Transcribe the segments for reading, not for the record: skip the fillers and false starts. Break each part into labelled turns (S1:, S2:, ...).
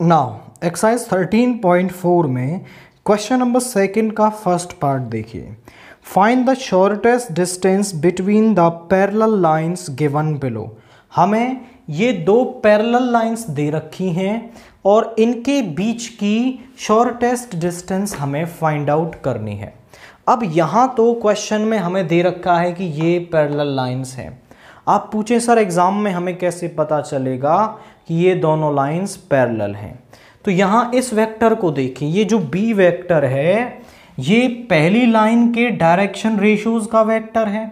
S1: Now exercise 13.4 में question number second का first part देखिए। Find the shortest distance between the parallel lines given below. हमें ये दो पैरेलल लाइंस दे रखी हैं और इनके बीच की शॉर्टेस्ट डिस्टेंस हमें फाइंड आउट करनी है। अब यहाँ तो क्वेश्चन में हमें दे रखा है कि ये पैरेलल लाइंस हैं। आप पूछे सर एग्जाम में हमें कैसे पता चलेगा कि ये दोनों लाइंस पैरेलल हैं? तो यहाँ इस वेक्टर को देखिए, ये जो बी वेक्टर है ये पहली लाइन के डायरेक्शन रेशियोज का वेक्टर है,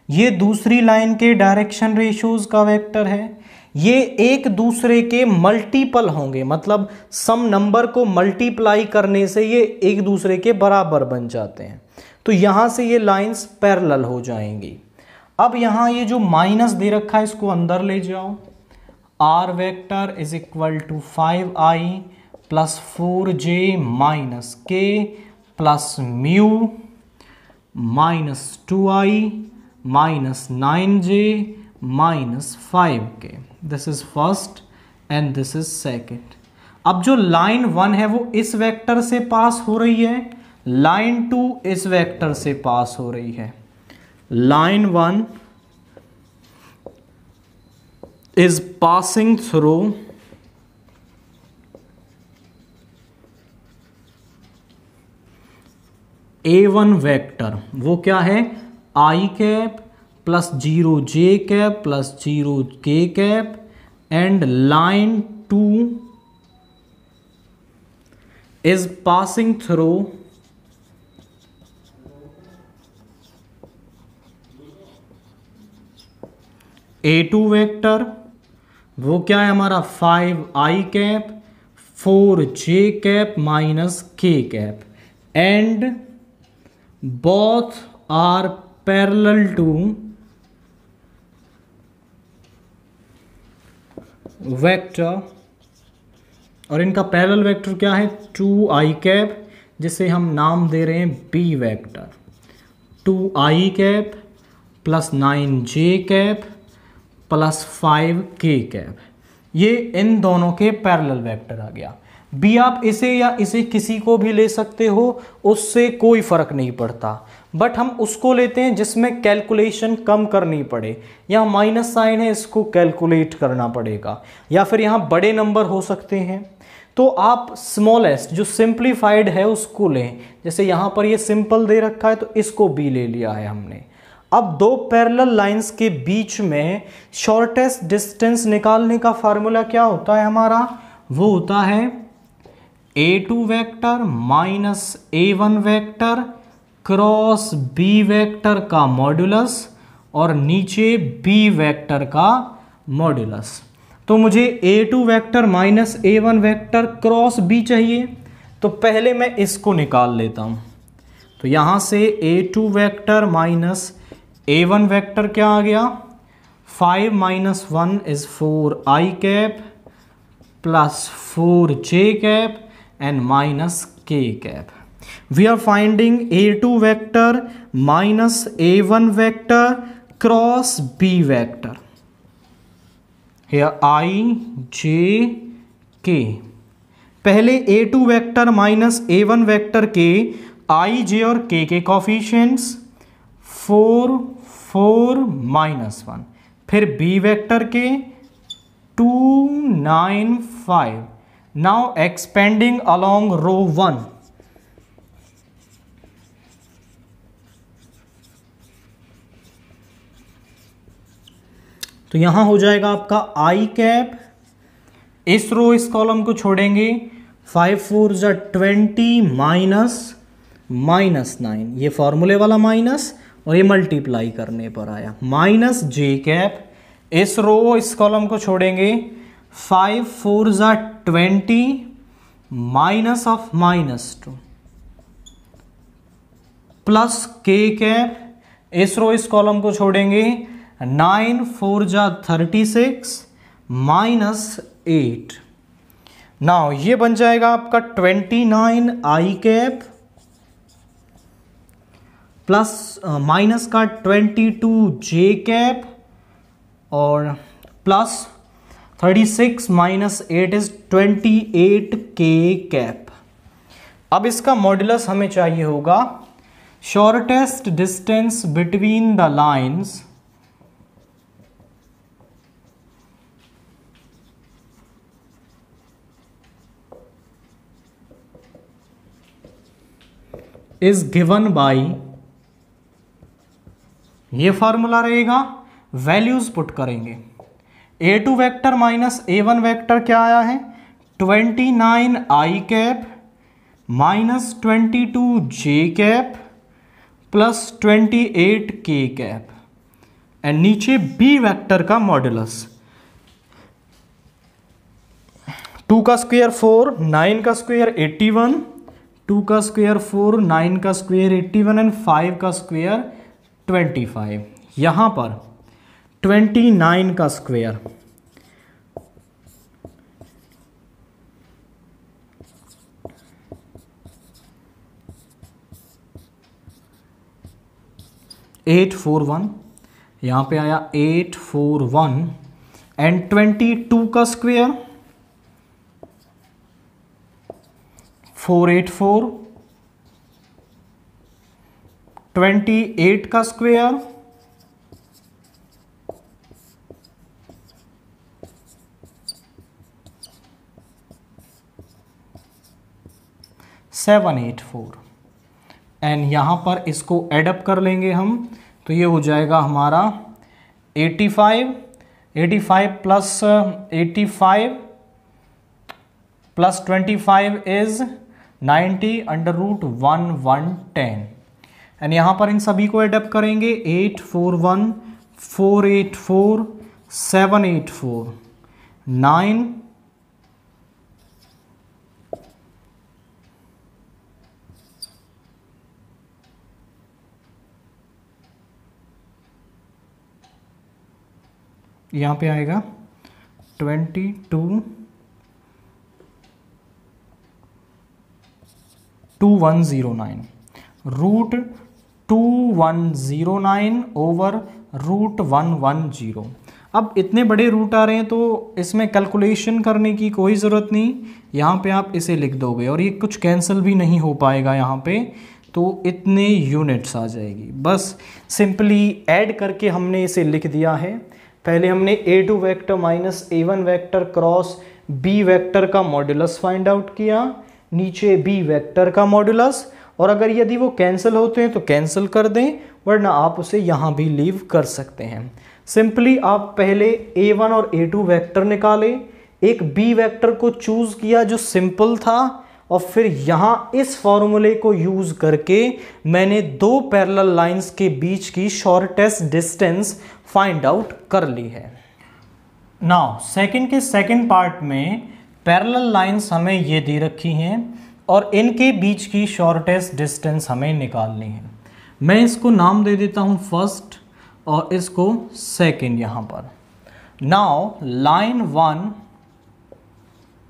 S1: ये दूसरी लाइन के डायरेक्शन रेशियोज का वेक्टर है। ये एक दूसरे के मल्टीपल होंगे, मतलब सम नंबर को मल्टीप्लाई करने से ये एक दूसरे के बराबर बन जाते हैं। तो यहाँ से ये लाइंस पैरेलल हो जाएंगी। अब यहाँ ये जो माइनस दे रखा है इसको अंदर ले जाओ। R vector is equal to 5i plus 4j minus k plus mu minus 2i minus 9j minus 5k। This is first and this is second. अब जो लाइन 1 है वो इस वेक्टर से पास हो रही है, लाइन 2 इस वेक्टर से पास हो रही है। Line 1 is passing through A1 vector, वो क्या है i cap plus 0j cap plus 0k cap, and line 2 is passing through A2 vector, वो क्या है हमारा 5i cap 4j cap minus k cap, and both are parallel to vector, और इनका parallel vector क्या है 2i कैप, जिसे हम नाम दे रहे हैं b vector. 2i cap plus 9j cap plus 5k cap, ये इन दोनों के पैरेलल वेक्टर आ गया। बी आप इसे या इसे किसी को भी ले सकते हो, उससे कोई फर्क नहीं पड़ता, बट हम उसको लेते हैं जिसमें कैलकुलेशन कम करनी पड़े। यहाँ माइनस साइन है, इसको कैलकुलेट करना पड़ेगा, या फिर यहाँ बड़े नंबर हो सकते हैं। तो आप स्मॉलेस्ट जो सिंप्लीफाइड है उसको लें। जैसे यहाँ पर ये सिंपल दे रखा है तो इसको बी ले लिया है हमने। अब दो पैरेलल लाइंस के बीच में शॉर्टेस्ट डिस्टेंस निकालने का फार्मूला क्या होता है हमारा? वो होता है A2 vector minus A1 vector cross B vector का मॉड्यूलस और नीचे B वेक्टर का मॉड्यूलस। तो मुझे A2 vector minus A1 vector cross B चाहिए, तो पहले मैं इसको निकाल लेता हूं। तो यहां से A2 vector minus A1 vector क्या आ गया? 5 minus 1 is 4i cap plus 4j cap and minus k cap. We are finding A2 vector minus A1 vector cross B vector. Here i j k। पहले A2 vector minus A1 vector के i j और k के coefficients 4 4 minus 1, फिर B vector के 2 9 5। Now expanding along row 1, तो यहां हो जाएगा आपका i कैप, इस रो इस कॉलम को छोड़ेंगे, 5 4 जा 20 माइनस माइनस 9, ये फॉर्मूले वाला माइनस और ये मल्टीप्लाई करने पर आया, माइनस j कैप। इस रो इस कॉलम को छोड़ेंगे, 5 4 जा 20 minus of minus 2 plus k cap. इस रो इस कॉलम को छोड़ेंगे, 9 4 जा 36 माइनस 8। नाउ ये बन जाएगा आपका 29i कैप प्लस माइनस का 22j कैप और plus 36 minus 8 is 28 k cap. अब इसका मॉड्यूलस हमें चाहिए होगा shortest distance between the lines is given by, ये फॉर्मूला रहेगा, वैल्यूज पुट करेंगे। A2 vector minus A1 vector क्या आया है 29 i cap minus 22 j cap plus 28 k cap and नीचे B वेक्टर का मॉड्यूलस 2 का स्क्वायर 4, 9 का स्क्वायर 81, 2 का स्क्वायर 4, 9 का स्क्वायर 81 एंड 5 का स्क्वायर 25। यहां पर 29 का स्क्वायर (841), यहां पे आया 841 एंड 22 का स्क्वायर 484, 28 का स्क्वायर 784 एंड यहां पर इसको एडअप कर लेंगे हम, तो ये हो जाएगा हमारा 85 plus 25 is 90 under root 110 and यहां पर इन सभी को एडअप करेंगे 841, 484, 784, 9 यहां पे आएगा 22 2109 रूट 2109 ओवर रूट 110। अब इतने बड़े रूट आ रहे हैं तो इसमें कैलकुलेशन करने की कोई ज़रूरत नहीं, यहाँ पे आप इसे लिख दोगे और ये कुछ कैंसिल भी नहीं हो पाएगा यहाँ पे, तो इतने यूनिट्स आ जाएगी। बस सिंपली ऐड करके हमने इसे लिख दिया है। पहले हमने A2 vector minus A1 vector cross B vector का मॉड्यूलस फाइंड आउट किया, नीचे B वेक्टर का मॉड्यूलस, और अगर यदि वो कैंसिल होते हैं तो कैंसिल कर दें, वरना आप उसे यहाँ भी लीव कर सकते हैं। सिंपली आप पहले A1 और A2 वेक्टर निकाले, एक B वेक्टर को चूज किया जो सिंपल था, और फिर यहाँ इस फॉर्मूले को यूज करके मैंने दो पैरेलल लाइंस के बीच की शॉर्टेस्ट डिस्टेंस फाइंड आउट कर ली है। नाउ सेकंड के सेकंड पार्ट में पैरेलल लाइंस हमें ये दे रखी हैं और इनके बीच की शॉर्टेस्ट डिस्टेंस हमें निकालनी है। मैं इसको नाम दे देता हूं फर्स्ट और इसको सेकंड यहां पर। Now line 1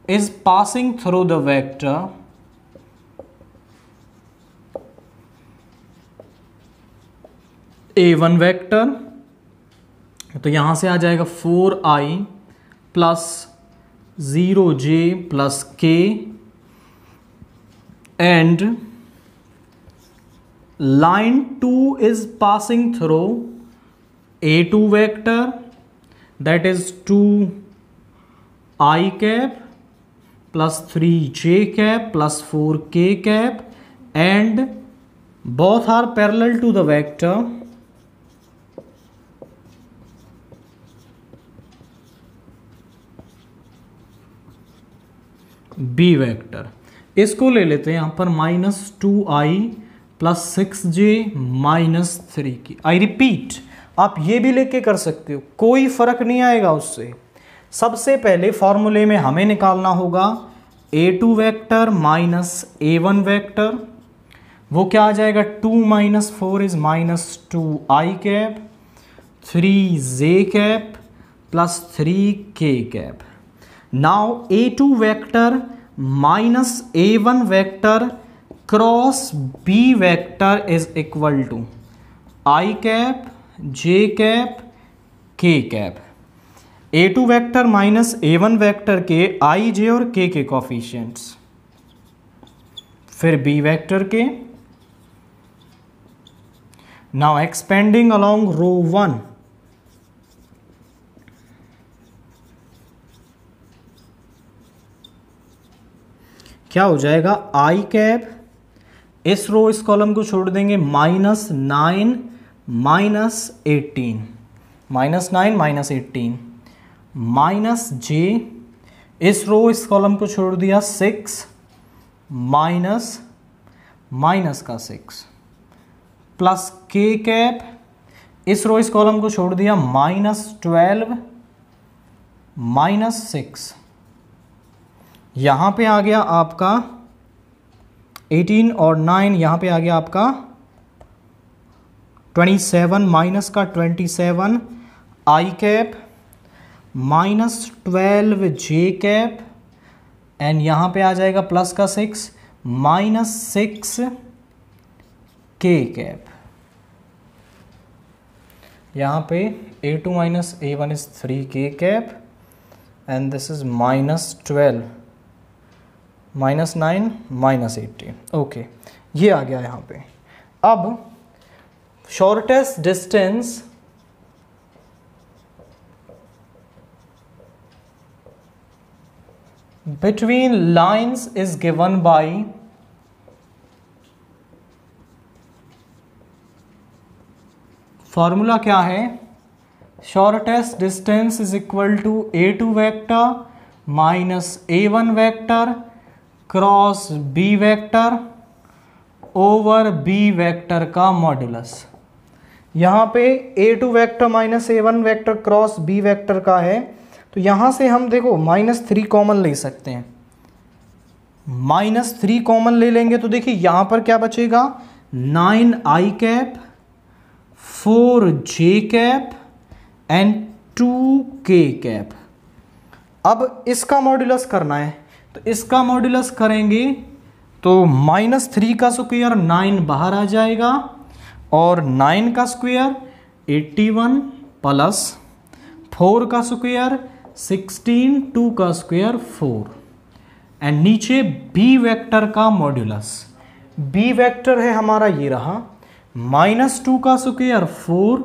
S1: is passing through the vector A1 vector, तो यहां से आ जाएगा 4i plus 0j plus k and line 2 is passing through A2 vector, that is 2i cap plus 3j cap plus 4k cap and both are parallel to the vector B vector. इसको ले लेते हैं यहां पर -2i plus 6j minus 3k। I repeat, आप ये भी लेके कर सकते हो, कोई फर्क नहीं आएगा उससे। सबसे पहले फॉर्मूले में हमें निकालना होगा A2 vector minus A1 vector, वो क्या आ जाएगा 2 minus 4 is -2i cap, 3j cap plus 3k cap. Now A2 vector minus A1 vector cross B vector is equal to i cap, j cap, k cap. A2 vector minus A1 vector के i, j और k के coefficients, फिर B vector के। Now expanding along row 1, क्या हो जाएगा, i cap, इस row इस कॉलम को छोड़ देंगे, -9 -18, -9 -18, माइनस जे, इस रो इस कॉलम को छोड़ दिया 6 माइनस का 6, प्लस के कैप, इस रो इस कॉलम को छोड़ दिया -12 -6, यहां पे आ गया आपका 18 और 9, यहां पे आ गया आपका 27 माइनस का 27 आई कैप -12 जे कैप, एंड यहां पे आ जाएगा प्लस का 6 -6 के कैप। यहां पे A2 minus A1 is 3k cap and this is -12 -9 -18। Okay, ये आ गया यहाँ पे। अब shortest distance between lines is given by formula क्या है, shortest distance is equal to A2 vector minus A1 vector cross B vector over B vector का modulus. यहाँ पे A2 vector minus A1 vector cross B vector का है, तो यहाँ से हम देखो -3 कॉमन ले सकते हैं, -3 कॉमन ले लेंगे तो देखिए यहाँ पर क्या बचेगा, 9i cap 4j cap and 2k cap. अब इसका मॉड्यूलस करना है, तो इसका मॉड्यूलस करेंगे तो -3 का स्क्वायर 9 बाहर आ जाएगा और 9 का स्क्वायर 81 प्लस 4 का स्क्वायर 16, 2 का स्क्वायर 4 एंड नीचे B वेक्टर का मॉड्यूलस। B वेक्टर है हमारा ये रहा, -2 का स्क्वायर 4,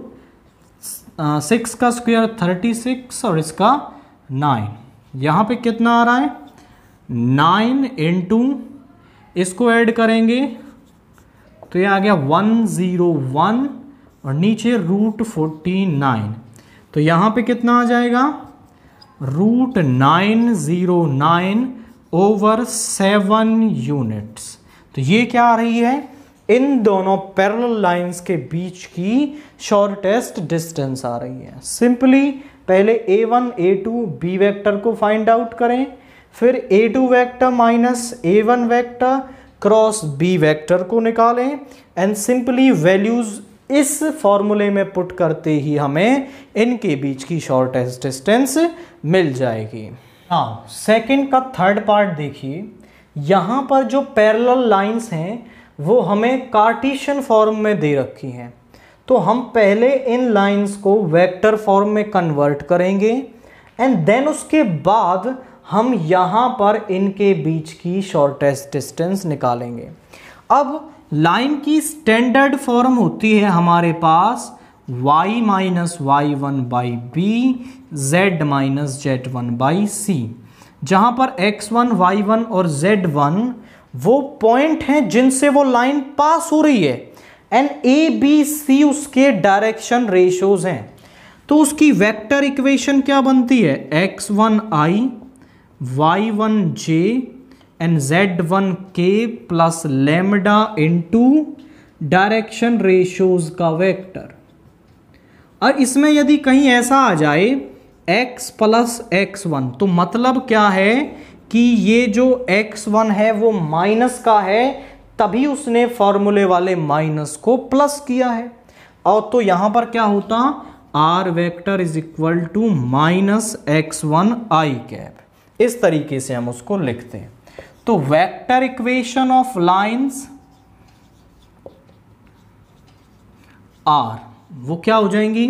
S1: 6 का स्क्वायर 36 और इसका 9। यहाँ पे कितना आ रहा है, 9 इंटू, इसको ऐड करेंगे तो ये आ गया 101 और नीचे √49, तो यहाँ पे कितना आ जाएगा, √909 ओवर 7 यूनिट्स। तो ये क्या आ रही है, इन दोनों पैरेलल लाइंस के बीच की शॉर्टेस्ट डिस्टेंस आ रही है। सिंपली पहले A1 A2 B वेक्टर को फाइंड आउट करें, फिर A2 vector minus A1 vector cross B vector को निकालें एंड सिंपली वैल्यूज इस फॉर्मूले में पुट करते ही हमें इनके बीच की शॉर्टेस्ट डिस्टेंस मिल जाएगी। हाँ, सेकंड का थर्ड पार्ट देखिए, यहाँ पर जो पैरेलल लाइंस हैं वो हमें कार्टेशियन फॉर्म में दे रखी हैं, तो हम पहले इन लाइंस को वेक्टर फॉर्म में कन्वर्ट करेंगे एंड देन उसके बाद हम यहाँ पर इनके बीच की शॉर्टेस्ट डिस्टेंस निकालेंगे। अब लाइन की स्टैंडर्ड फॉर्म होती है हमारे पास y minus y1 by B, z minus z1 by C, जहां पर x1 y1 और z1 वो पॉइंट हैं जिनसे वो लाइन पास हो रही है एंड ए बी सी उसके डायरेक्शन रेशियोज हैं। तो उसकी वेक्टर इक्वेशन क्या बनती है, x1i y1j and z1k plus lambda into direction ratios का वेक्टर। और इसमें यदि कहीं ऐसा आ जाए x प्लस x1, तो मतलब क्या है कि ये जो x1 है वो माइनस का है, तभी उसने फॉर्मूले वाले माइनस को प्लस किया है। और तो यहां पर क्या होता, r vector is equal to -x1i cap, इस तरीके से हम उसको लिखते हैं। तो vector equation of lines r वो क्या हो जाएंगी,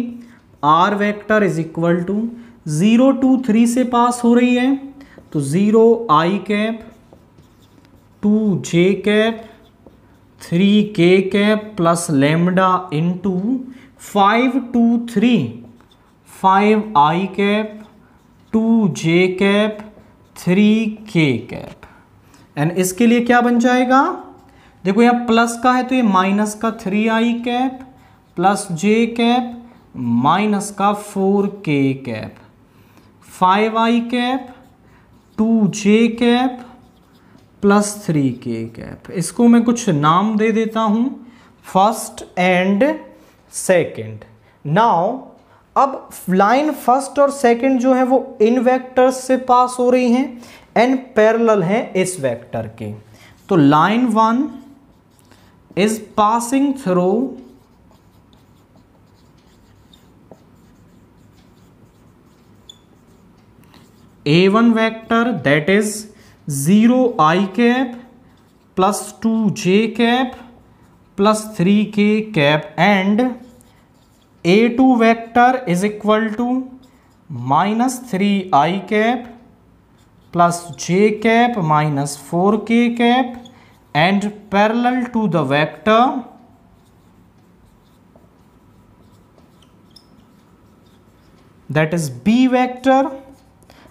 S1: r vector is equal to 0 2 3 से पास हो रही है, तो 0 I cap, 2 J cap, 3 K cap plus lambda into 5 2 3, 5 I cap, 2 J cap, 3 K cap. And इसके लिए क्या बन जाएगा, देखो यहाँ प्लस का है तो ये माइनस का 3 I cap plus J cap minus का 4 K cap, 5 I cap, 2 J cap plus 3 K cap. इसको मैं कुछ नाम दे देता हूं, फर्स्ट एंड सेकंड। नाउ अब लाइन फर्स्ट और सेकंड जो है वो इन वेक्टर्स से पास हो रही हैं एंड पैरेलल हैं इस वेक्टर के। तो line 1 is passing through A1 vector, that is 0 I cap plus 2 J cap plus 3 K cap, and A2 vector is equal to minus 3 I cap plus J cap minus 4 K cap and parallel to the vector that is B vector।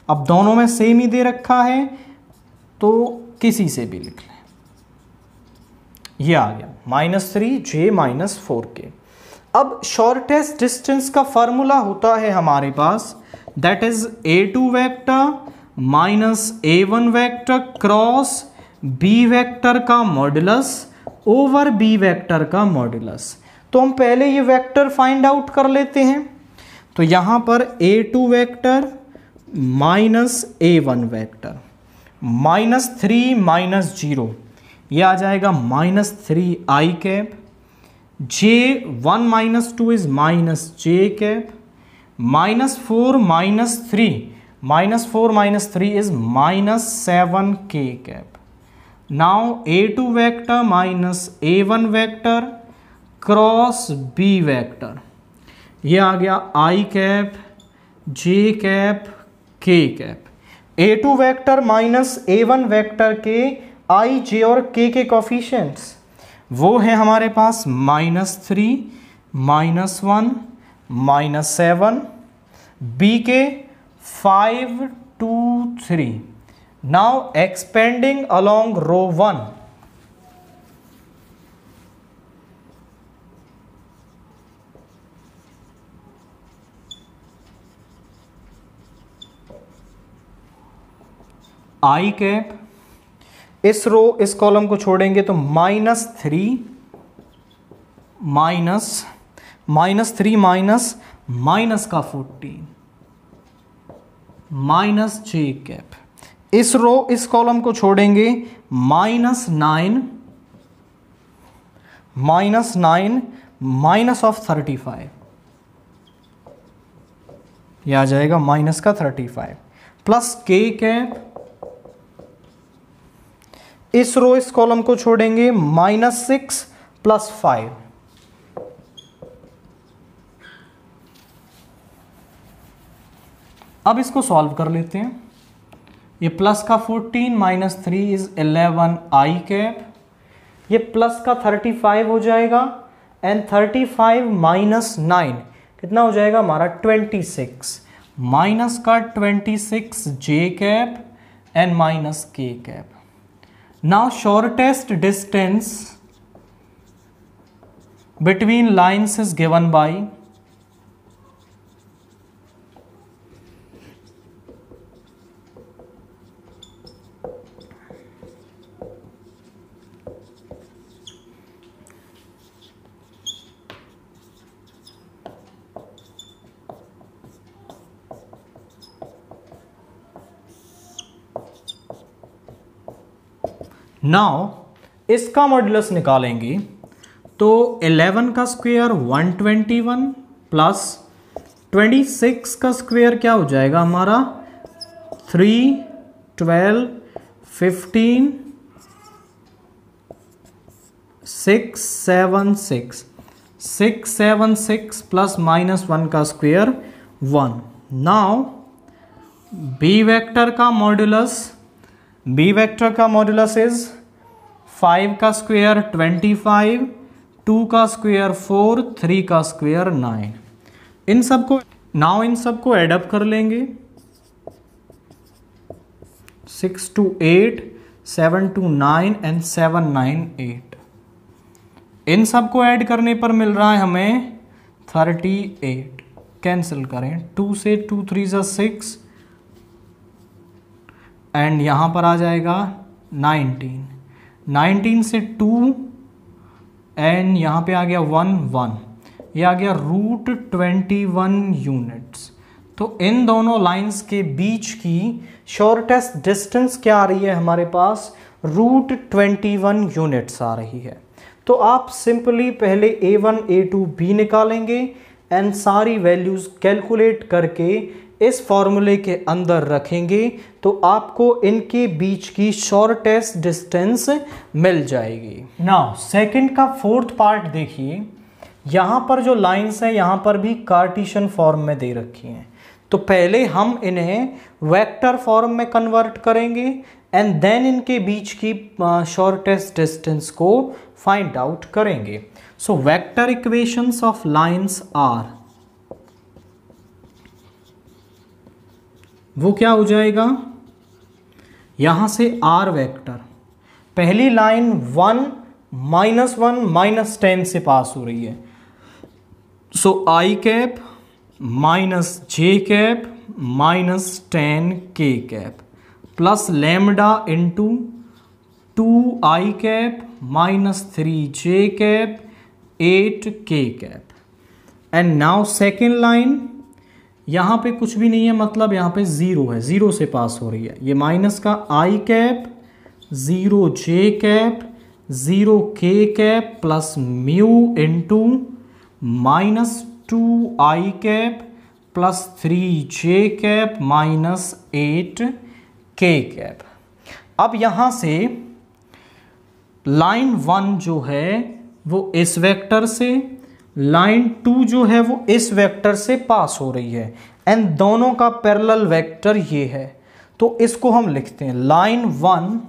S1: अब दोनों में same ही दे रखा है तो किसी से भी लिख लें। ये आ गया -3J -4K। अब शॉर्टेस्ट डिस्टेंस का फॉर्मूला होता है हमारे पास, that is A2 vector minus A1 vector cross B vector का मॉड्यूलस ओवर B वेक्टर का मॉड्यूलस। तो हम पहले ये वेक्टर फाइंड आउट कर लेते हैं। तो यहां पर A2 vector minus A1 vector -3 -0, यह आ जाएगा -3 I cap, J1 -2 is -J cap, -4 -3 is -7 K cap. Now A2 vector minus A1 vector cross B vector, यह आ गया I cap, J cap, K cap. A2 vector minus A1 vector के I, J और K के coefficients वो है हमारे पास -3 -1 -7, B के 5 2 3। Now expanding along row 1, I cap, इस रो इस कॉलम को छोड़ेंगे तो -3 माइनस का 14 -J कैप, इस रो इस कॉलम को छोड़ेंगे -9 माइनस ऑफ 35, यह आ जाएगा माइनस का 35 प्लस K कैप, इस रो इस कॉलम को छोड़ेंगे -6 + 5, अब इसको सॉल्व कर लेते हैं। ये प्लस का 14 -3 इज 11 I कैप, ये प्लस का 35 हो जाएगा एंड 35 -9 कितना हो जाएगा हमारा 26, माइनस का 26 J cap and minus K cap. Now shortest distance between lines is given by now इसका मॉड्यूलस निकालेंगे तो 11 का स्क्वायर 121 प्लस 26 का स्क्वायर क्या हो जाएगा हमारा 3 12 15 676 प्लस -1 का स्क्वायर 1। नाउ बी वेक्टर का मॉड्यूलस इज 5 का स्क्वायर 25, 2 का स्क्वायर 4, 3 का स्क्वायर 9। इन सबको एडअप कर लेंगे। 6 to 8, 7 to 9 एंड 7 9 8। इन सबको ऐड करने पर मिल रहा है हमें 38। कैंसिल करें, 2 से 2 3 जा 6 एंड यहाँ पर आ जाएगा 19 से 2 एंड यहाँ पे आ गया 1 1, ये आ गया √21 यूनिट्स। तो इन दोनों लाइंस के बीच की शॉर्टेस्ट डिस्टेंस क्या आ रही है हमारे पास? √21 यूनिट्स आ रही है। तो आप सिंपली पहले A1 A2 B निकालेंगे एंड सारी वैल्यूज कैलकुलेट करके इस फॉर्मूले के अंदर रखेंगे तो आपको इनके बीच की शॉर्टेस्ट डिस्टेंस मिल जाएगी। नाउ सेकंड का फोर्थ पार्ट देखिए, यहाँ पर जो लाइंस है यहाँ पर भी कार्टेशियन फॉर्म में दे रखी हैं। तो पहले हम इन्हें वेक्टर फॉर्म में कन्वर्ट करेंगे एंड देन इनके बीच की शॉर्टेस्ट डिस्टेंस को फाइंड आउट करेंगे। So vector equations of lines are, वो क्या हो जाएगा? यहां से R वेक्टर, पहली लाइन 1 -1 -10 से पास हो रही है। सो I cap -j cap -10 k cap plus lambda into 2I cap -3j cap 8k cap. And now second line, यहाँ पे कुछ भी नहीं है, मतलब यहाँ पे 0 है, 0 से पास हो रही है। ये माइनस का I cap 0j cap 0k cap plus mu into -2I cap plus 3j cap -8k cap. अब यहाँ से लाइन 1 जो है वो इस वेक्टर से, लाइन 2 जो है वो इस वेक्टर से पास हो रही है एंड दोनों का पैरेलल वेक्टर ये है। तो इसको हम लिखते हैं लाइन 1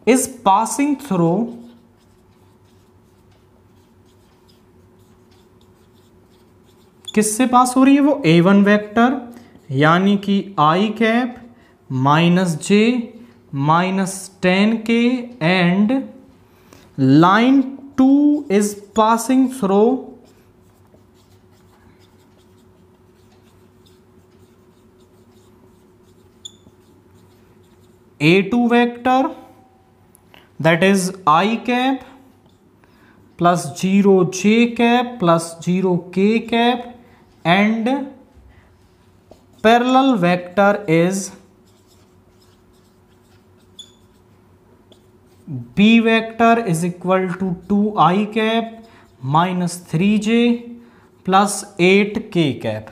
S1: इज पासिंग थ्रू किससे पास हो रही है? वो A1 वेक्टर, यानी कि I cap -j -10k and line 2 is passing through A2 vector, that is I cap plus 0j cap plus 0k cap and parallel vector is B vector is equal to 2I cap -3j plus 8k cap।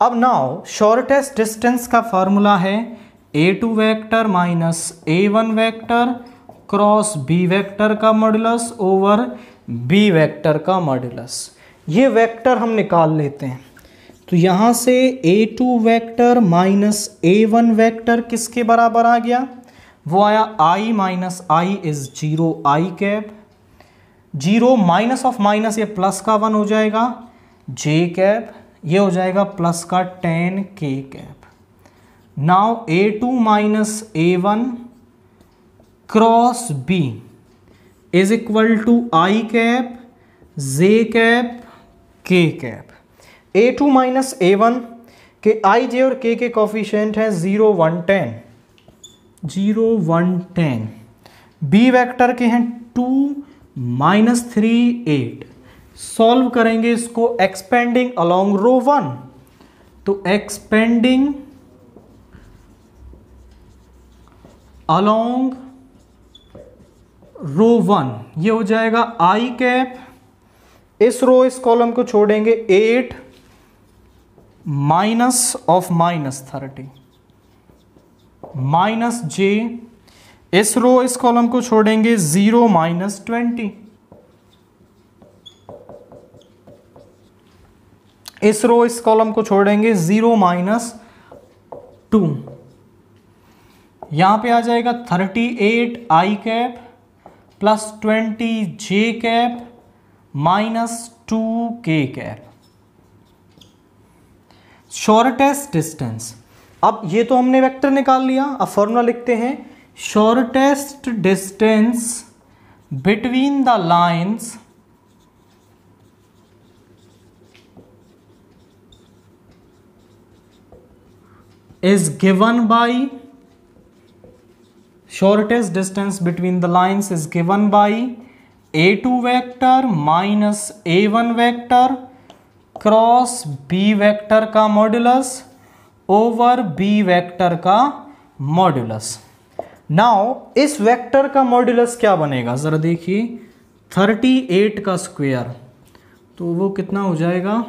S1: अब now shortest distance का formula है A2 vector minus A1 vector cross B vector का modulus over B vector का modulus. ये vector हम निकाल लेते हैं। तो यहाँ से A2 vector minus A1 vector किसके बराबर आ गया? वो आया I minus I is 0I cap, 0 minus of minus ये प्लस का 1 हो जाएगा J कैप, ये हो जाएगा प्लस का 10K cap. Now A2 minus A1 cross B is equal to I cap J cap K cap. A2 minus A1 के I J और K के कोफिशिएंट हैं 0 1 10, 0 1 10। बी वेक्टर के हैं 2 -3 8। सॉल्व करेंगे इसको एक्सपेंडिंग अलोंग रो 1। तो एक्सपेंडिंग अलोंग रो 1 ये हो जाएगा आई कैप, इस रो इस कॉलम को छोड़ेंगे 8 माइनस ऑफ -30 माइनस जे, इस रो इस कॉलम को छोड़ेंगे 0 -20, इस रो इस कॉलम को छोड़ेंगे 0 माइनस 2, यहां पे आ जाएगा 38 आई कैप प्लस 20 जे कैप माइनस 2 के कैप। शॉर्टेस्ट डिस्टेंस, अब ये तो हमने वेक्टर निकाल लिया, अब फॉर्मूला लिखते हैं। Shortest distance between the lines is given by, shortest distance between the lines is given by a2 vector minus a1 vector cross b vector का मॉड्यूलस ओवर b वेक्टर का मॉड्यूलस। नाउ इस vector का modulus क्या बनेगा जरा देखिए, 38 का square, तो वो कितना हो जाएगा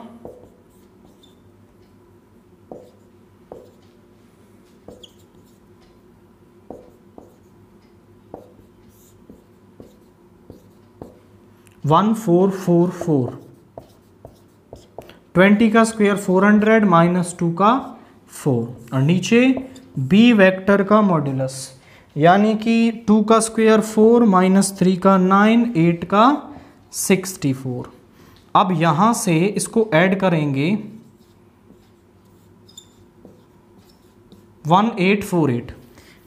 S1: 1444, 20 का स्क्वायर 400 माइनस 2 का 4, और नीचे b वेक्टर का मॉड्यूलस यानी कि 2 का स्क्वायर 4 माइनस 3 का 9, 8 का 64। अब यहां से इसको ऐड करेंगे 1848,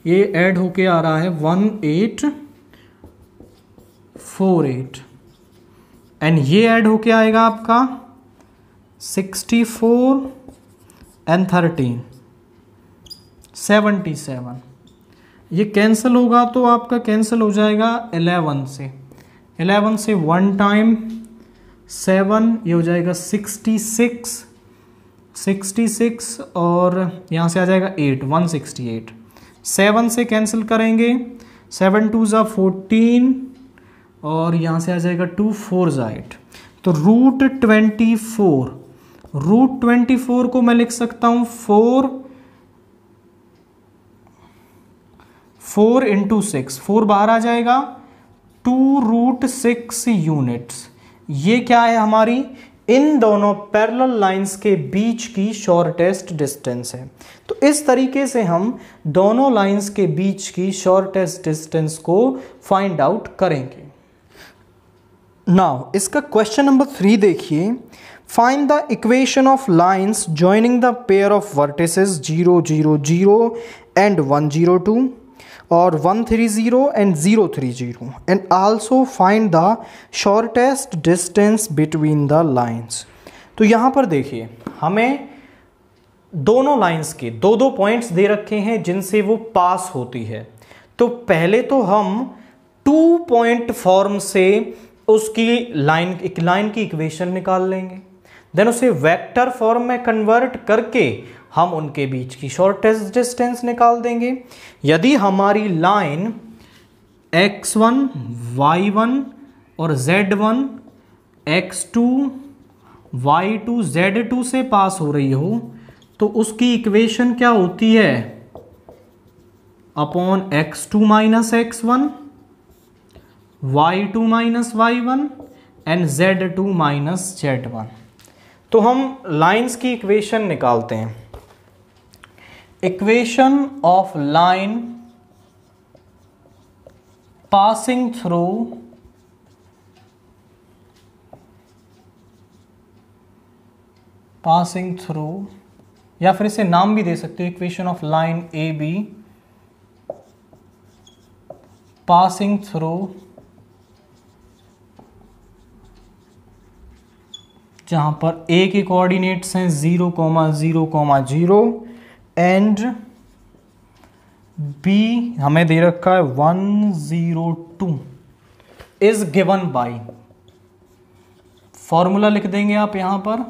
S1: ये ऐड होके आ रहा है 1848, एंड ये ऐड होके आएगा आपका 64 एंड 13 77, ये कैंसिल होगा तो आपका कैंसिल हो जाएगा 11 से 1 टाइम 7, ये हो जाएगा 66 और यहाँ से आ जाएगा 8, 168, 7 से कैंसिल करेंगे, 7 2 ज़ा 14 और यहाँ से आ जाएगा 2 4 ज़ा 8, तो रूट 24 को मैं लिख सकता हूँ 4 इंटू 6, 4 बाहर आ जाएगा 2√6 यूनिट्स। ये क्या है हमारी इन दोनों पैरेलल लाइंस के बीच की शॉर्टेस्ट डिस्टेंस है। तो इस तरीके से हम दोनों लाइंस के बीच की शॉर्टेस्ट डिस्टेंस को फाइंड आउट करेंगे। नाउ इसका क्वेश्चन नंबर 3 देखिए, find the equation of lines joining the pair of vertices 0 0 0 and 1 0 2 और 1 3 0 and 0 3 0 and also find the shortest distance between the lines. तो यहाँ पर देखिए हमें दोनों लाइंस के दो पॉइंट्स दे रखे हैं जिनसे वो पास होती है। तो पहले तो हम 2 पॉइंट फॉर्म से उसकी एक लाइन की इक्वेशन निकाल लेंगे, देन उसे वेक्टर फॉर्म में कन्वर्ट करके हम उनके बीच की शॉर्टेस्ट डिस्टेंस निकाल देंगे। यदि हमारी लाइन x1 y1 और z1 x2 y2 z2 से पास हो रही हो तो उसकी इक्वेशन क्या होती है, upon x2 minus x1 y2 minus y1 and z2 minus z1। तो हम लाइंस की इक्वेशन निकालते हैं। Equation of line passing through या फिर इसे नाम भी दे सकते हो, equation of line A be passing through जहां पर ए के कोऑर्डिनेट्स हैं 0, 0, 0 एंड बी हमें दे रखा है 1 0 2 इज गिवन बाय, फॉर्मूला लिख देंगे आप यहां पर।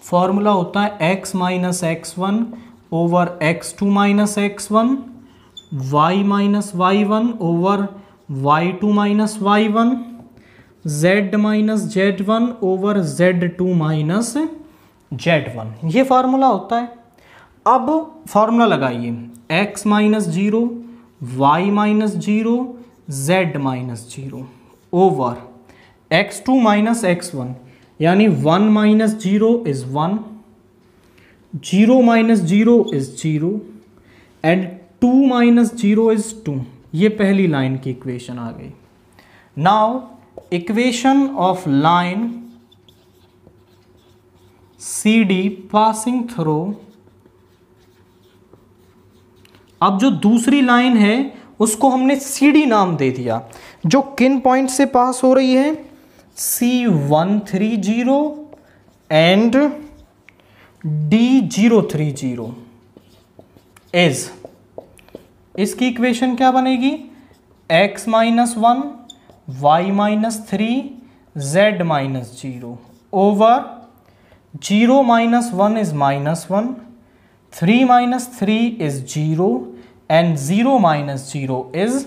S1: फॉर्मूला होता है x minus x1 over x2 minus x1, y minus y1 over y2 minus y1, z minus z1 over z2 minus z1, ये फार्मूला होता है। अब फार्मूला लगाइए, x minus 0 y minus 0 z minus 0 over x2 minus x1, यानी 1 minus 0 is 1, 0 minus 0 is 0 and 2 minus 0 is 2। ये पहली line की equation आ गई। Now equation of line CD passing through, अब जो दूसरी लाइन है उसको हमने CD नाम दे दिया, जो किन पॉइंट से पास हो रही है, C130 एंड D030 इज, इसकी इक्वेशन क्या बनेगी, x minus 1 y minus 3 z minus 0 over 0 minus 1 is minus 1, 3 minus 3 is 0 and 0 minus 0 is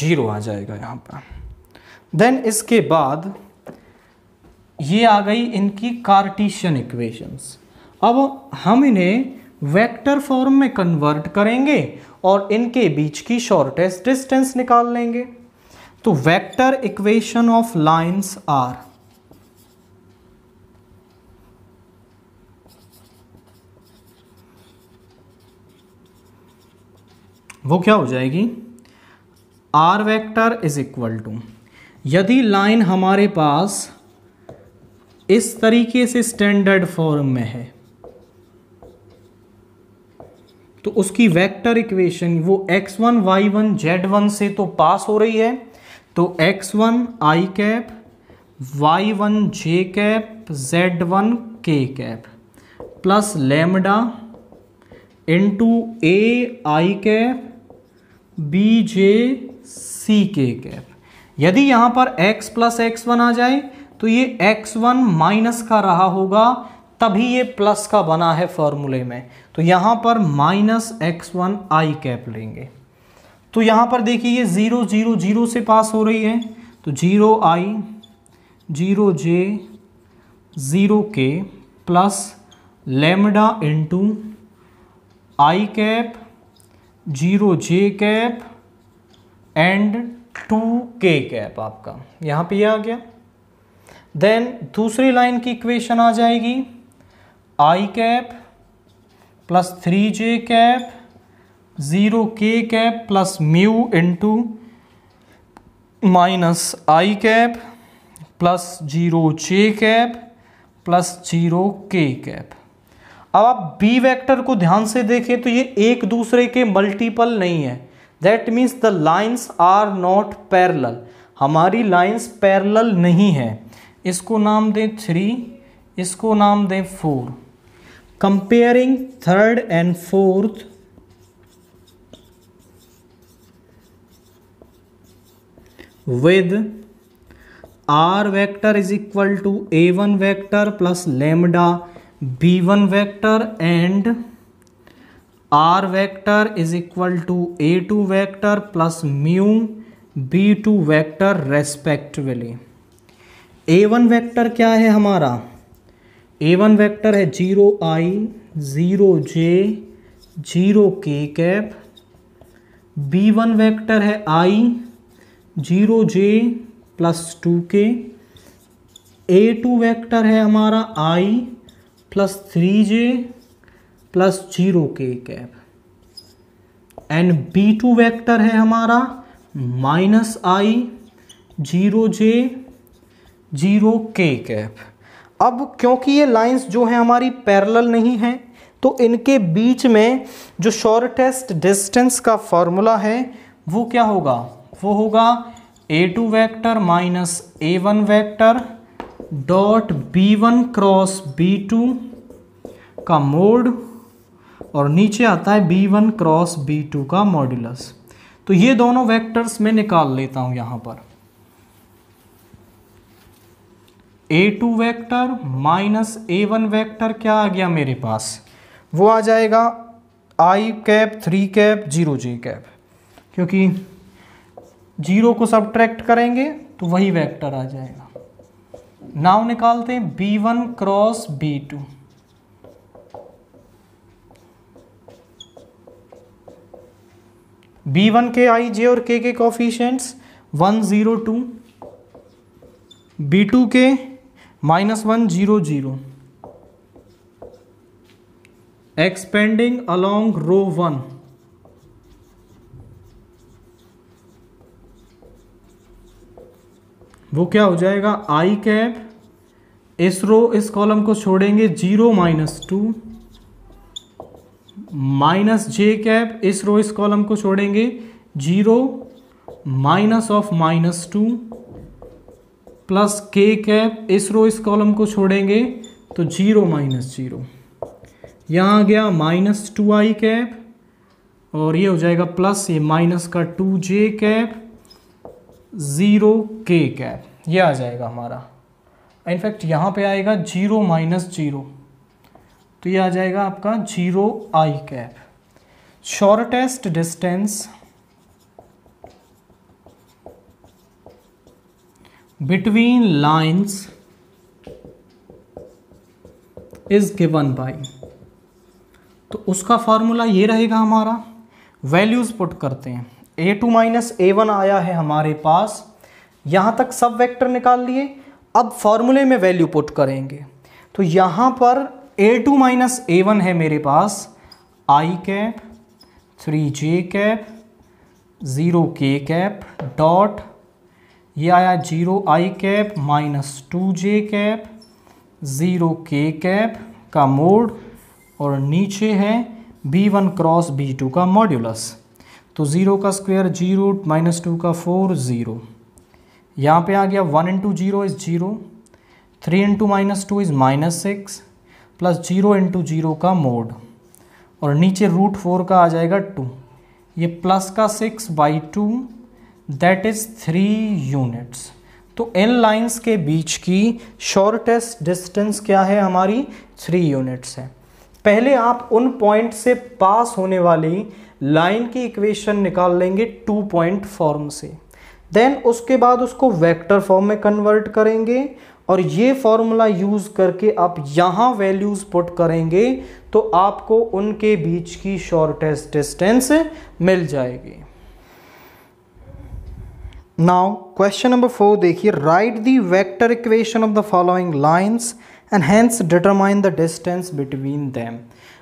S1: 0 आ जाएगा यहाँ पर। देन इसके बाद ये आ गई इनकी कार्टेशियन इक्वेशंस। अब हम इन्हें वेक्टर फॉर्म में कन्वर्ट करेंगे और इनके बीच की शॉर्टेस्ट डिस्टेंस निकाल लेंगे। तो vector equation of lines are, वो क्या हो जाएगी, r vector is equal to, यदि लाइन हमारे पास इस तरीके से स्टैंडर्ड फॉर्म में है तो उसकी वेक्टर इक्वेशन वो x1 y1 z1 से तो पास हो रही है, तो x1 i cap, y1 j cap, z1 k cap plus lambda into a i cap b j c k cap. यदि यहां पर x प्लस x1 आ जाए तो ये x1 माइनस का रहा होगा, तभी ये प्लस का बना है फॉर्मूले में, तो यहां पर माइनस x1 i कैप लेंगे। तो यहां पर देखिए ये 0 0 0 से पास हो रही है, तो 0 i 0 j 0 k plus lambda into i cap 0 j cap and 2 k cap, आपका यहाँ पे आ गया। देन दूसरी लाइन की इक्वेशन आ जाएगी i cap plus 3j cap 0 k cap plus mu into minus i cap plus 0 j cap plus 0 k cap. अब आप b vector को ध्यान से देखें तो ये एक दूसरे के मल्टीपल नहीं है, that means the lines are not parallel, हमारी लाइन्स पैरेलल नहीं है। इसको नाम दें 3, इसको नाम दें 4। Comparing third and fourth, with r vector is equal to a1 vector plus lambda b1 vector and r vector is equal to a2 vector plus mu b2 vector respectively. a1 vector क्या है हमारा, a1 vector है 0 i 0 j 0 k cap, b1 vector है i 0 j plus 2 k, a2 vector है हमारा i plus 3j plus 0 k cap and b2 vector है हमारा minus i 0 j 0 k cap. अब क्योंकि ये लाइंस जो है हमारी पैरेलल नहीं है, तो इनके बीच में जो शॉर्टेस्ट डिस्टेंस का फॉर्मूला है वो क्या होगा, वो होगा a2 vector minus a1 vector dot b1 cross b2 का मोड और नीचे आता है b1 क्रॉस b2 का मॉड्यूलस। तो ये दोनों वेक्टर्स मैं निकाल लेता हूं यहां पर, a2 vector minus a1 vector क्या आ गया मेरे पास, वो आ जाएगा i cap 3 cap 0 j cap, क्योंकि 0 को सब्ट्रैक्ट करेंगे तो वही वेक्टर आ जाएगा। नाउ निकालते हैं b1 क्रॉस b2, b1 के i j और k के कोफिशिएंट्स 1 0 2, b2 के -1 0 0, एक्सपेंडिंग अलोंग रो 1, वो क्या हो जाएगा, आई कैप, इस रो इस कॉलम को छोड़ेंगे 0 -2, माइनस जे कैप, इस रो इस कॉलम को छोड़ेंगे 0 -2, प्लस के कैप, इस रो इस कॉलम को छोड़ेंगे तो 0 -0, यहाँ आ गया -2i कैप, और ये हो जाएगा प्लस ये माइनस का 2j कैप 0 k कैप, ये आ जाएगा हमारा। इनफैक्ट यहाँ पे आएगा 0 -0, तो ये आ जाएगा आपका 0i cap. Shortest distance between lines is given by, तो उसका फॉर्मूला ये रहेगा हमारा, वैल्यूज पुट करते हैं। a2 -a1 आया है हमारे पास, यहाँ तक सब वेक्टर निकाल लिए। अब फॉर्मूले में वैल्यू पुट करेंगे, तो यहाँ पर a2 -a1 है मेरे पास i cap 3j cap 0 k cap dot, ये आया 0i cap -2j cap 0 k cap का मोड, और नीचे है b1 क्रॉस b2 का मॉड्यूलस, तो 0 का स्क्वायर 0 -2 का 4 0, यहाँ पे आ गया 1 × 0 इज़ 0, 3 × -2 इज़ -6, प्लस 0 × 0 का मोड, और नीचे √4 का आ जाएगा 2, ये प्लस का 6/2 दैट इज़ 3 यूनिट्स। तो इन लाइंस के बीच की शॉर्टेस्ट डिस्टेंस क्या है हमारी, 3 यूनिट्स है। पहले आप उन पॉइंट से पास होने वाली लाइन की इक्वेशन निकाल लेंगे 2 पॉइंट फॉर्म से, देन उसके बाद उसको वेक्टर फॉर्म में कन्वर्ट करेंगे, और ये फॉर्मूला यूज करके आप यहां वैल्यूज पुट करेंगे तो आपको उनके बीच की शॉर्टेस्ट डिस्टेंस मिल जाएगी। नाउ क्वेश्चन नंबर 4 देखिए, right the vector equation of the following lines and hence determine the distance between them.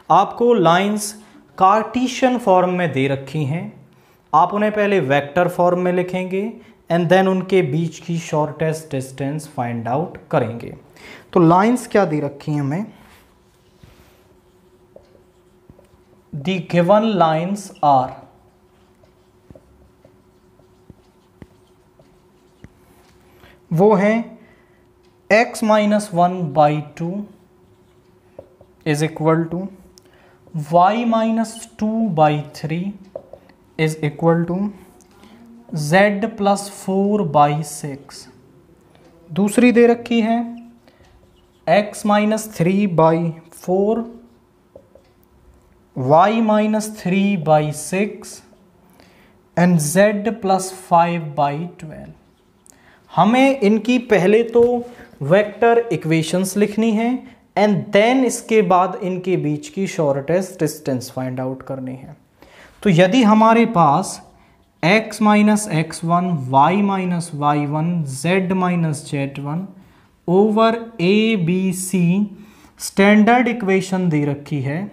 S1: आपको लाइंस कार्टेशियन फॉर्म में दे रखी हैं, आप उन्हें पहले वेक्टर फॉर्म में लिखेंगे एंड देन उनके बीच की शॉर्टेस्ट डिस्टेंस फाइंड आउट करेंगे। तो लाइंस क्या दे रखी हैं हमें, द गिवन लाइंस आर, वो हैं x -1/2 is equal to y -2/3 is equal to z +4/6। दूसरी दे रखी है x -3/4, y -3/6 एंड z +5/12। हमें इनकी पहले तो वेक्टर इक्वेशंस लिखनी है एंड देन इसके बाद इनके बीच की शॉर्टेस्ट डिस्टेंस फाइंड आउट करनी है। तो यदि हमारे पास x -x1 y -y1 z -z1 over ABC standard equation दे रखी है,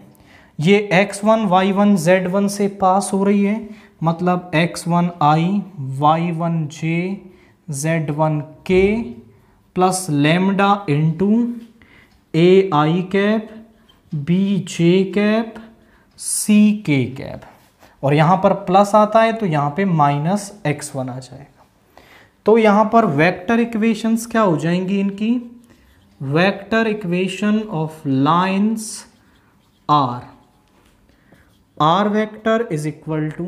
S1: ये x1 y1 z1 से पास हो रही है, मतलब x1i y1j z1k plus lambda into ai cap bj cap ck cap, और यहाँ पर प्लस आता है तो यहाँ पे -x1 आ जाएगा। तो यहाँ पर वेक्टर इक्वेशंस क्या हो जाएंगी इनकी, vector equation of lines r vector is equal to,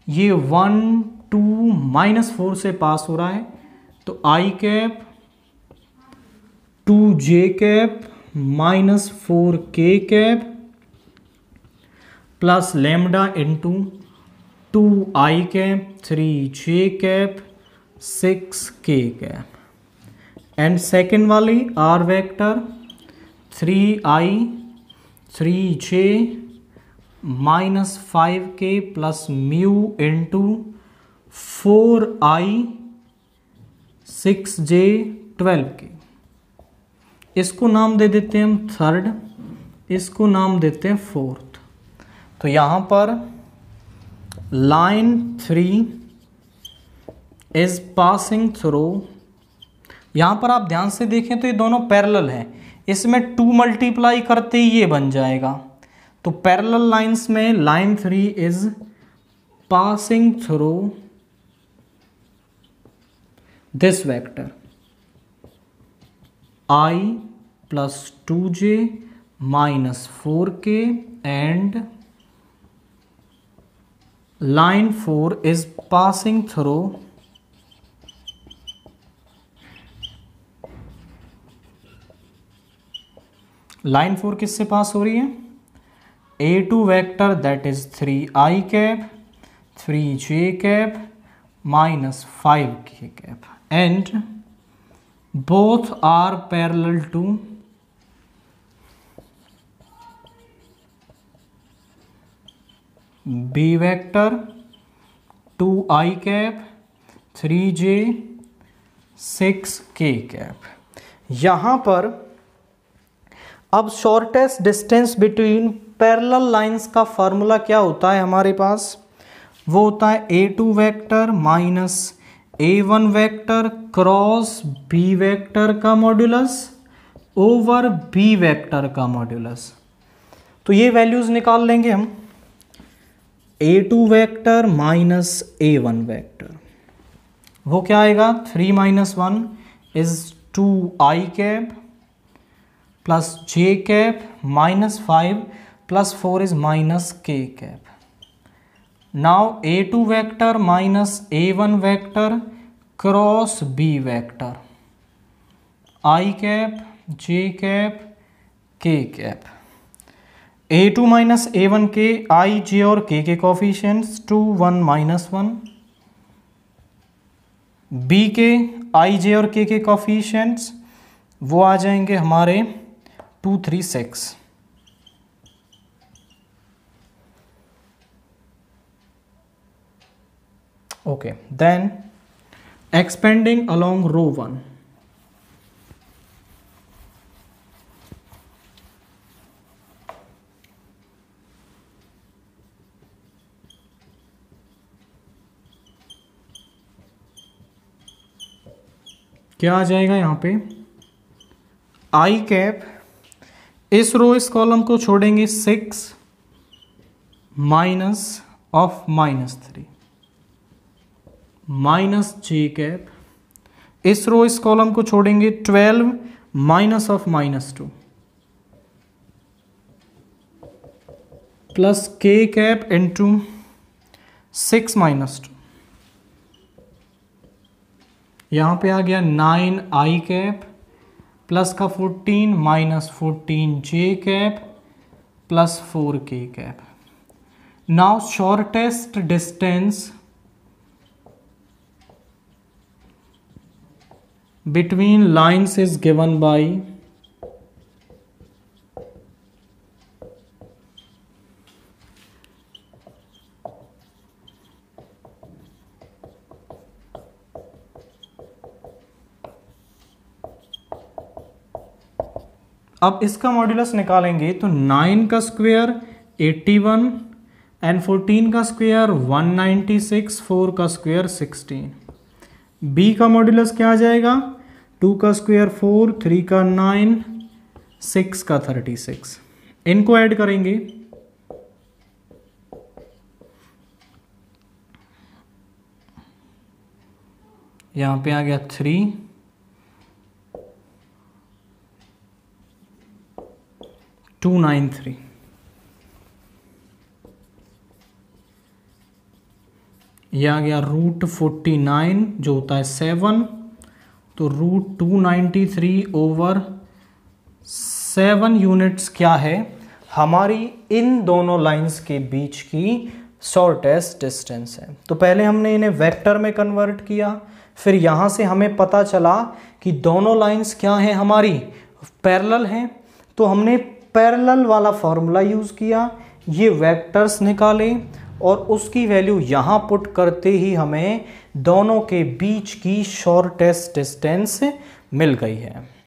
S1: ये 1 2 -4 से पास हो रहा है तो i cap 2j cap -4k cap plus lambda into 2i cap 3j cap 6k cap. And second वाली r vector 3i 3j -5k plus mu into 4i 6j 12k। इसको नाम दे देते हैं हम थर्ड, इसको नाम देते हैं फोर्थ। तो यहाँ पर लाइन 3 इज पासिंग थ्रू, यहाँ पर आप ध्यान से देखें तो ये दोनों पैरेलल हैं, इसमें 2 मल्टीप्लाई करते ही ये बन जाएगा। तो पैरेलल लाइंस में line 3 is passing through this vector I plus 2j minus 4k and line 4 is passing through line 4 किससे पास हो रही है? A2 vector that is 3i cap 3j cap minus 5k cap and both are parallel to B vector 2i cap 3j 6k cap। यहां पर अब shortest distance between parallel lines का formula क्या होता है हमारे पास? वो होता है A2 vector minus A1 vector cross B vector का मॉड्यूलस ओवर B वेक्टर का मॉड्यूलस। तो ये वैल्यूज निकाल लेंगे हम। A2 vector minus A1 vector वो क्या आएगा? 3 minus 1 is 2i cap plus j cap minus 5 plus 4 is minus k cap. Now A2 vector minus A1 vector cross B vector I cap J cap K cap। A2 minus A1 के I J और K के coefficients 2 1 minus 1, B के I J और K के coefficients वो आ जाएंगे हमारे 2 3 6। Okay, then expanding along row 1, क्या आ जाएगा यहाँ पे? I कैप इस रो इस कॉलम को छोड़ेंगे 6 minus of minus 3 minus j cap, इस रो इस कॉलम को छोड़ेंगे 12 minus of minus 2 plus k cap into 6 minus 2। यहाँ पे आ गया 9i कैप प्लस का 14 minus 14j cap plus 4k cap. Now shortest distance between lines is given by अब इसका मॉड्यूलस निकालेंगे तो 9 का स्क्वायर 81 एंड 14 का स्क्वायर 196, 4 का स्क्वायर 16। B का मॉड्यूलस क्या आ जाएगा? 2 का स्क्वायर 4, 3 का 9, 6 का 36। इनको ऐड करेंगे यहाँ पे आ गया 3 293। यह आ गया रूट 49 जो होता है 7, तो रूट 293 ओवर 7 यूनिट्स क्या है? हमारी इन दोनों लाइंस के बीच की शॉर्टेस्ट डिस्टेंस है। तो पहले हमने इन्हें वेक्टर में कन्वर्ट किया, फिर यहाँ से हमें पता चला कि दोनों लाइंस क्या हैं? हमारी पैरेलल हैं, तो हमने पैरेलल वाला फॉर्मूला यूज़ किया, ये वेक्टर्स निकाले और उसकी वैल्यू यहाँ पुट करते ही हमें दोनों के बीच की शॉर्टेस्ट डिस्टेंस मिल गई है।